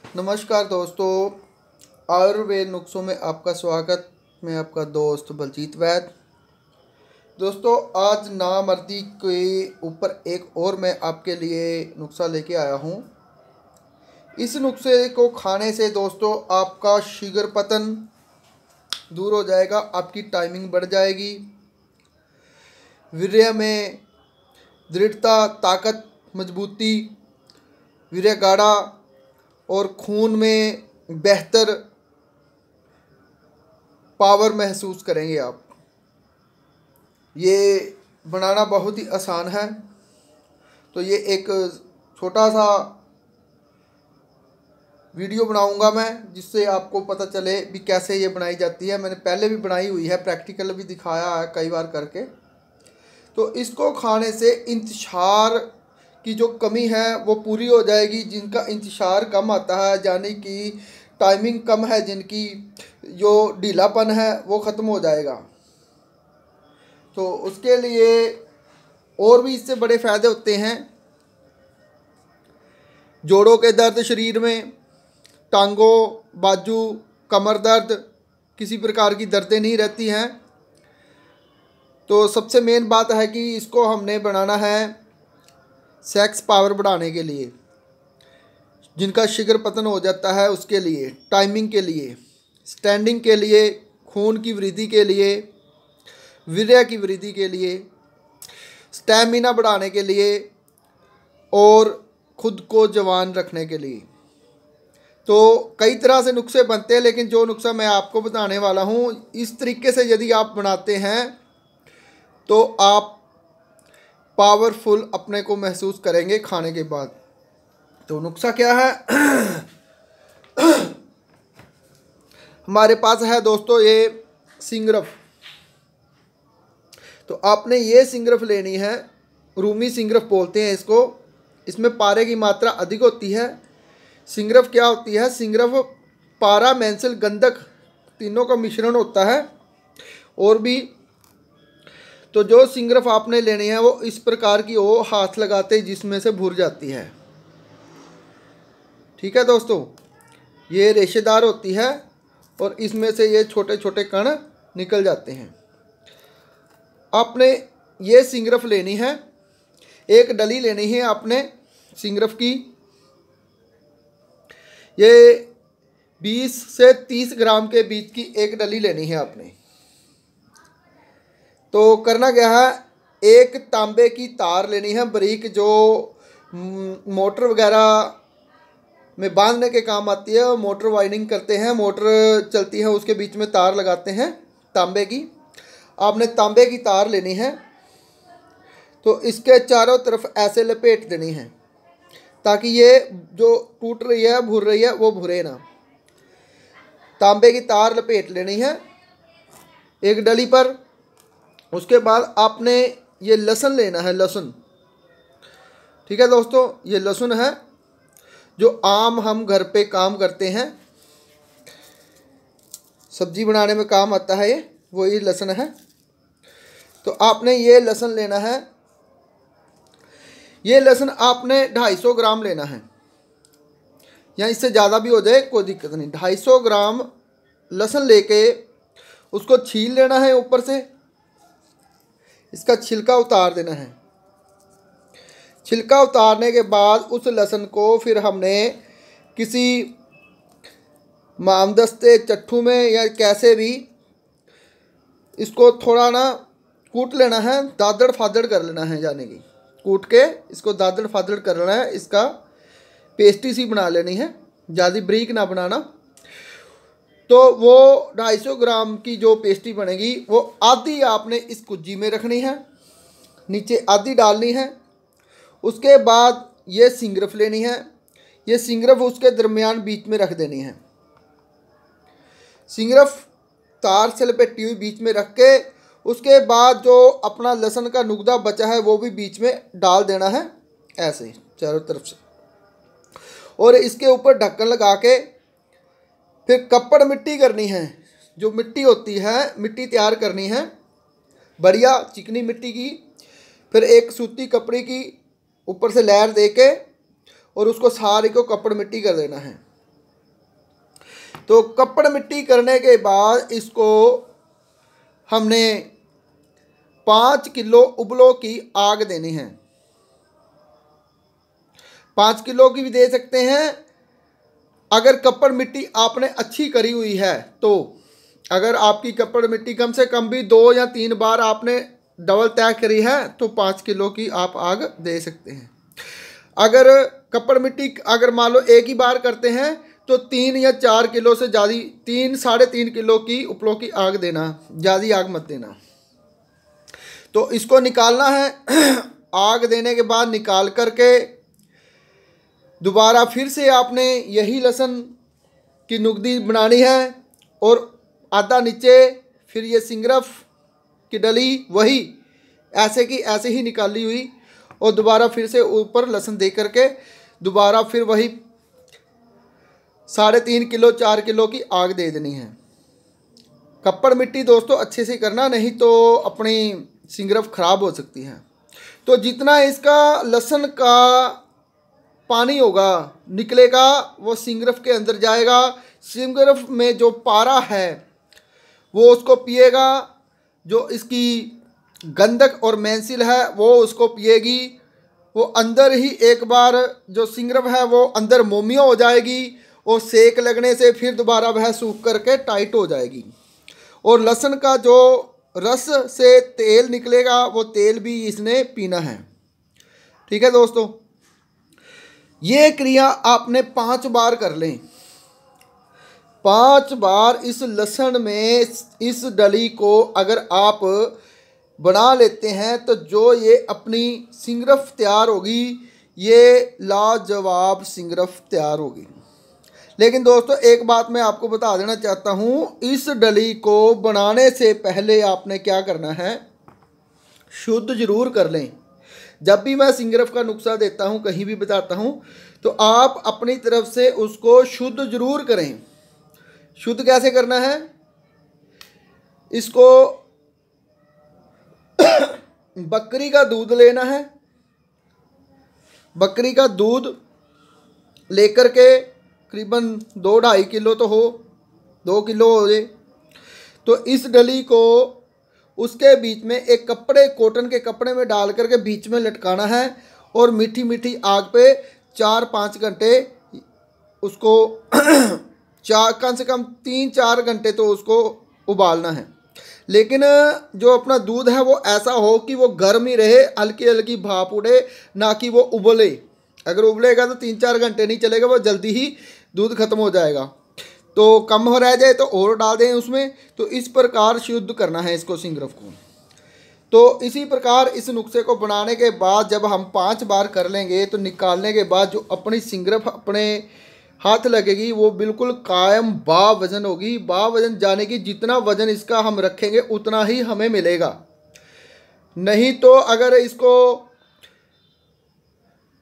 नमस्कार दोस्तों, आयुर्वेद नुस्खों में आपका स्वागत। मैं आपका दोस्त बलजीत वैद। दोस्तों, आज नामर्दी के ऊपर एक और मैं आपके लिए नुस्खा लेके आया हूँ। इस नुस्खे को खाने से दोस्तों आपका शुगर पतन दूर हो जाएगा, आपकी टाइमिंग बढ़ जाएगी, वीर्य में दृढ़ता, ताकत, मजबूती, वीर्य गाढ़ा और खून में बेहतर पावर महसूस करेंगे आप। ये बनाना बहुत ही आसान है। तो ये एक छोटा सा वीडियो बनाऊंगा मैं, जिससे आपको पता चले भी कैसे ये बनाई जाती है। मैंने पहले भी बनाई हुई है, प्रैक्टिकल भी दिखाया है कई बार करके। तो इसको खाने से इंतशार की जो कमी है वो पूरी हो जाएगी। जिनका इंतशार कम आता है, यानी कि टाइमिंग कम है, जिनकी जो ढीलापन है वो ख़त्म हो जाएगा। तो उसके लिए और भी इससे बड़े फ़ायदे होते हैं। जोड़ों के दर्द, शरीर में टांगों, बाजू, कमर दर्द, किसी प्रकार की दर्दें नहीं रहती हैं। तो सबसे मेन बात है कि इसको हमने बनाना है सेक्स पावर बढ़ाने के लिए, जिनका शुगर पतन हो जाता है उसके लिए, टाइमिंग के लिए, स्टैंडिंग के लिए, खून की वृद्धि के लिए, वीर्य की वृद्धि के लिए, स्टैमिना बढ़ाने के लिए और खुद को जवान रखने के लिए। तो कई तरह से नुस्खे बनते हैं, लेकिन जो नुस्खा मैं आपको बताने वाला हूँ, इस तरीके से यदि आप बनाते हैं तो आप पावरफुल अपने को महसूस करेंगे खाने के बाद। तो नुस्खा क्या है? हमारे पास है दोस्तों ये सिंगरफ। तो आपने ये सिंगरफ लेनी है, रूमी सिंगरफ बोलते हैं इसको। इसमें पारे की मात्रा अधिक होती है। सिंगरफ क्या होती है? सिंगरफ पारा, मेंसल, गंधक तीनों का मिश्रण होता है। और भी तो जो सिंगरफ आपने लेनी है वो इस प्रकार की हो, हाथ लगाते ही जिसमें से भुर जाती है। ठीक है दोस्तों, ये रेशेदार होती है और इसमें से ये छोटे छोटे कण निकल जाते हैं। आपने ये सिंगरफ लेनी है, एक डली लेनी है आपने सिंगरफ की। ये 20 से 30 ग्राम के बीच की एक डली लेनी है आपने। तो करना क्या है, एक तांबे की तार लेनी है बारीक, जो मोटर वगैरह में बांधने के काम आती है। मोटर वाइंडिंग करते हैं, मोटर चलती है, उसके बीच में तार लगाते हैं तांबे की। आपने तांबे की तार लेनी है। तो इसके चारों तरफ ऐसे लपेट देनी है, ताकि ये जो टूट रही है, भुर रही है, वो भुरे ना। तांबे की तार लपेट लेनी है एक डली पर। उसके बाद आपने ये लहसुन लेना है, लहसुन। ठीक है दोस्तों, ये लहसुन है जो आम हम घर पे काम करते हैं, सब्जी बनाने में काम आता है, ये वही लहसुन है। तो आपने ये लहसुन लेना है। ये लहसुन आपने 250 ग्राम लेना है, या इससे ज़्यादा भी हो जाए कोई दिक्कत नहीं। 250 ग्राम लहसुन लेके उसको छील लेना है ऊपर से, इसका छिलका उतार देना है। छिलका उतारने के बाद उस लहसुन को फिर हमने किसी मामदस्ते, चट्टू में या कैसे भी इसको थोड़ा ना कूट लेना है, दादड़ फादड़ कर लेना है, यानी कि कूट के इसको दादड़ फादड़ कर लेना है। इसका पेस्टी सी बना लेनी है, ज़्यादा ब्रीक ना बनाना। तो वो 250 ग्राम की जो पेस्टी बनेगी वो आधी आपने इस कुज्जी में रखनी है, नीचे आधी डालनी है। उसके बाद ये सिंगरफ लेनी है। ये सिंगरफ उसके दरमियान बीच में रख देनी है। सिंगरफ तार से लपेटी हुई बीच में रख के, उसके बाद जो अपना लहसुन का नुकदा बचा है वो भी बीच में डाल देना है, ऐसे चारों तरफ से। और इसके ऊपर ढक्कन लगा के फिर कप्पड़ मिट्टी करनी है। जो मिट्टी होती है, मिट्टी तैयार करनी है बढ़िया चिकनी मिट्टी की। फिर एक सूती कपड़े की ऊपर से लेयर दे के और उसको सारे को कपड़ मिट्टी कर देना है। तो कप्पड़ मिट्टी करने के बाद इसको हमने 5 किलो उबलों की आग देनी है। 5 किलो की भी दे सकते हैं। अगर कप्पड़ मिट्टी आपने अच्छी करी हुई है तो, अगर आपकी कप्पड़ मिट्टी कम से कम भी 2 या 3 बार आपने डबल तय करी है तो 5 किलो की आप आग दे सकते हैं। अगर कप्पड़ मिट्टी अगर मान लो एक ही बार करते हैं तो 3 या 4 किलो से ज़्यादा, 3 साढ़े 3 किलो की उपलों की आग देना, ज़्यादा आग मत देना। तो इसको निकालना है। आग देने के बाद निकाल करके दोबारा फिर से आपने यही लहसुन की नुकदी बनानी है और आधा नीचे, फिर ये सिंगरफ की डली वही ऐसे की ऐसे ही निकाली हुई, और दोबारा फिर से ऊपर लहसुन दे करके दोबारा फिर वही 3.5 किलो 4 किलो की आग दे देनी है। कप्पड़ मिट्टी दोस्तों अच्छे से करना, नहीं तो अपनी सिंगरफ खराब हो सकती है। तो जितना इसका लहसुन का पानी होगा निकलेगा वो सिंगरफ के अंदर जाएगा। सिंगरफ में जो पारा है वो उसको पिएगा, जो इसकी गंधक और मैंसिल है वो उसको पिएगी। वो अंदर ही एक बार जो सिंगरफ है वो अंदर मोमियो हो जाएगी और सेक लगने से फिर दोबारा वह सूख करके टाइट हो जाएगी। और लहसुन का जो रस से तेल निकलेगा वो तेल भी इसने पीना है। ठीक है दोस्तों, ये क्रिया आपने 5 बार कर लें। 5 बार इस लहसुन में इस डली को अगर आप बना लेते हैं तो जो ये अपनी सिंगरफ तैयार होगी, ये लाजवाब सिंगरफ तैयार होगी। लेकिन दोस्तों एक बात मैं आपको बता देना चाहता हूँ, इस डली को बनाने से पहले आपने क्या करना है, शुद्ध जरूर कर लें। जब भी मैं सिंगरफ का नुस्खा देता हूँ, कहीं भी बताता हूँ, तो आप अपनी तरफ से उसको शुद्ध जरूर करें। शुद्ध कैसे करना है, इसको बकरी का दूध लेना है। बकरी का दूध लेकर के करीबन 2-2.5 किलो तो हो, 2 किलो हो जाए, तो इस डली को उसके बीच में एक कपड़े, कॉटन के कपड़े में डाल करके बीच में लटकाना है और मीठी मीठी आग पे 4-5 घंटे उसको कम से कम 3-4 घंटे तो उसको उबालना है। लेकिन जो अपना दूध है वो ऐसा हो कि वो गर्म ही रहे, हल्की हल्की भाप उड़े, ना कि वो उबले। अगर उबलेगा तो 3-4 घंटे नहीं चलेगा, वो जल्दी ही दूध खत्म हो जाएगा। तो कम हो रह जाए तो और डाल दें उसमें। तो इस प्रकार शुद्ध करना है इसको, सिंगरफ को। तो इसी प्रकार इस नुस्खे को बनाने के बाद जब हम 5 बार कर लेंगे तो निकालने के बाद जो अपनी सिंगरफ अपने हाथ लगेगी वो बिल्कुल कायम बावजन होगी। बावजन जाने की जितना वजन इसका हम रखेंगे उतना ही हमें मिलेगा। नहीं तो अगर इसको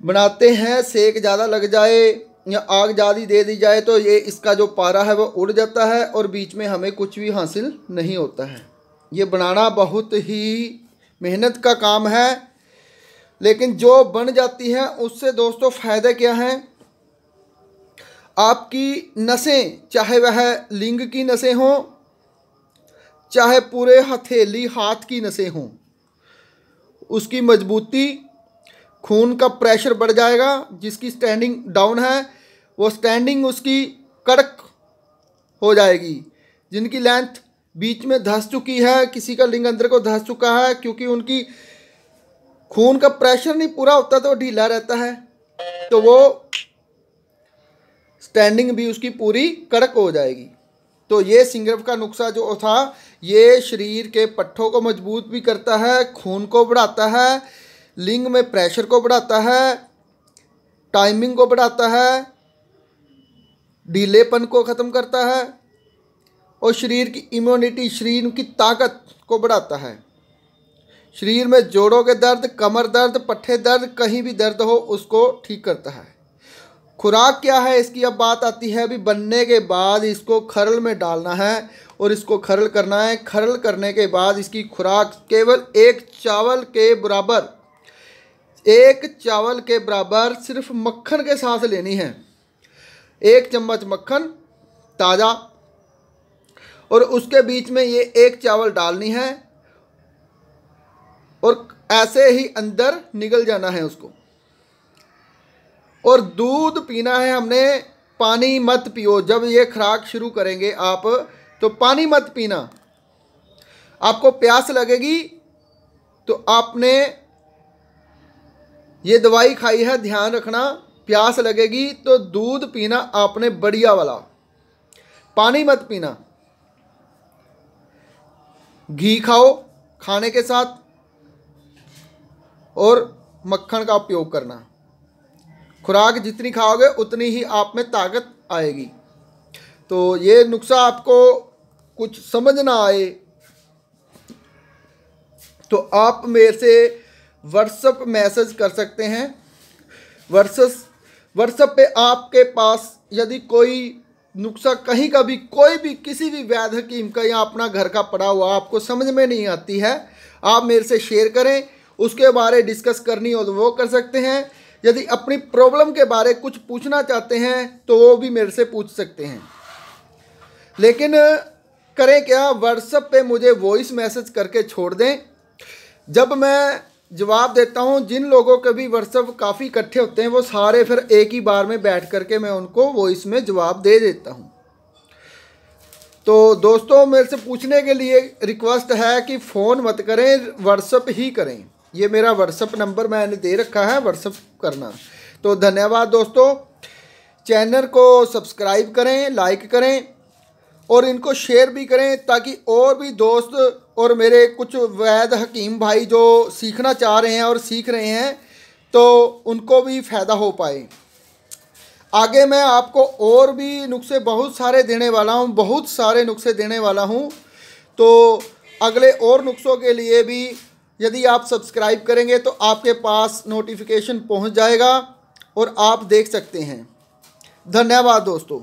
बनाते हैं सेक ज़्यादा लग जाए या आग ज़्यादा दे दी जाए तो ये इसका जो पारा है वो उड़ जाता है और बीच में हमें कुछ भी हासिल नहीं होता है। ये बनाना बहुत ही मेहनत का काम है, लेकिन जो बन जाती है उससे दोस्तों फ़ायदा क्या है, आपकी नसें, चाहे वह लिंग की नसें हों, चाहे पूरे हथेली हाथ की नसें हों, उसकी मजबूती, खून का प्रेशर बढ़ जाएगा। जिसकी स्टैंडिंग डाउन है वो स्टैंडिंग उसकी कड़क हो जाएगी। जिनकी लेंथ बीच में धंस चुकी है, किसी का लिंग अंदर को धंस चुका है, क्योंकि उनकी खून का प्रेशर नहीं पूरा होता तो ढीला रहता है, तो वो स्टैंडिंग भी उसकी पूरी कड़क हो जाएगी। तो ये सिंगरफ का नुस्खा जो था ये शरीर के पट्ठों को मजबूत भी करता है, खून को बढ़ाता है, लिंग में प्रेशर को बढ़ाता है, टाइमिंग को बढ़ाता है, ढीलेपन को ख़त्म करता है और शरीर की इम्यूनिटी, शरीर की ताकत को बढ़ाता है। शरीर में जोड़ों के दर्द, कमर दर्द, पट्ठे दर्द, कहीं भी दर्द हो उसको ठीक करता है। खुराक क्या है इसकी अब बात आती है। अभी बनने के बाद इसको खरल में डालना है और इसको खरल करना है। खरल करने के बाद इसकी खुराक केवल 1 चावल के बराबर, 1 चावल के बराबर सिर्फ मक्खन के साथ लेनी है। 1 चम्मच मक्खन ताज़ा, और उसके बीच में ये एक चावल डालनी है और ऐसे ही अंदर निगल जाना है उसको। और दूध पीना है हमने, पानी मत पियो। जब ये खुराक शुरू करेंगे आप तो पानी मत पीना। आपको प्यास लगेगी तो आपने ये दवाई खाई है, ध्यान रखना, प्यास लगेगी तो दूध पीना आपने बढ़िया वाला, पानी मत पीना। घी खाओ खाने के साथ और मक्खन का उपयोग करना। खुराक जितनी खाओगे उतनी ही आप में ताकत आएगी। तो ये नुस्खा आपको कुछ समझ ना आए तो आप मेरे से व्हाट्सएप मैसेज कर सकते हैं। व्हाट्सएप पे आपके पास यदि कोई नुस्खा कहीं का भी कोई भी किसी भी वैद्य हकीम का या अपना घर का पड़ा हुआ आपको समझ में नहीं आती है, आप मेरे से शेयर करें, उसके बारे डिस्कस करनी हो तो वो कर सकते हैं। यदि अपनी प्रॉब्लम के बारे कुछ पूछना चाहते हैं तो वो भी मेरे से पूछ सकते हैं। लेकिन करें क्या, व्हाट्सएप पे मुझे वॉइस मैसेज करके छोड़ दें, जब मैं जवाब देता हूं। जिन लोगों के भी व्हाट्सएप काफ़ी इकट्ठे होते हैं वो सारे फिर एक ही बार में बैठ करके मैं उनको वॉइस में जवाब दे देता हूं। तो दोस्तों मेरे से पूछने के लिए रिक्वेस्ट है कि फ़ोन मत करें, व्हाट्सएप ही करें। ये मेरा व्हाट्सएप नंबर मैंने दे रखा है, व्हाट्सएप करना। तो धन्यवाद दोस्तों, चैनल को सब्सक्राइब करें, लाइक करें और इनको शेयर भी करें ताकि और भी दोस्त और मेरे कुछ वैद्य हकीम भाई जो सीखना चाह रहे हैं और सीख रहे हैं तो उनको भी फ़ायदा हो पाए। आगे मैं आपको और भी नुस्खे बहुत सारे देने वाला हूँ, बहुत सारे नुस्खे देने वाला हूँ। तो अगले और नुस्खों के लिए भी यदि आप सब्सक्राइब करेंगे तो आपके पास नोटिफिकेशन पहुँच जाएगा और आप देख सकते हैं। धन्यवाद दोस्तों।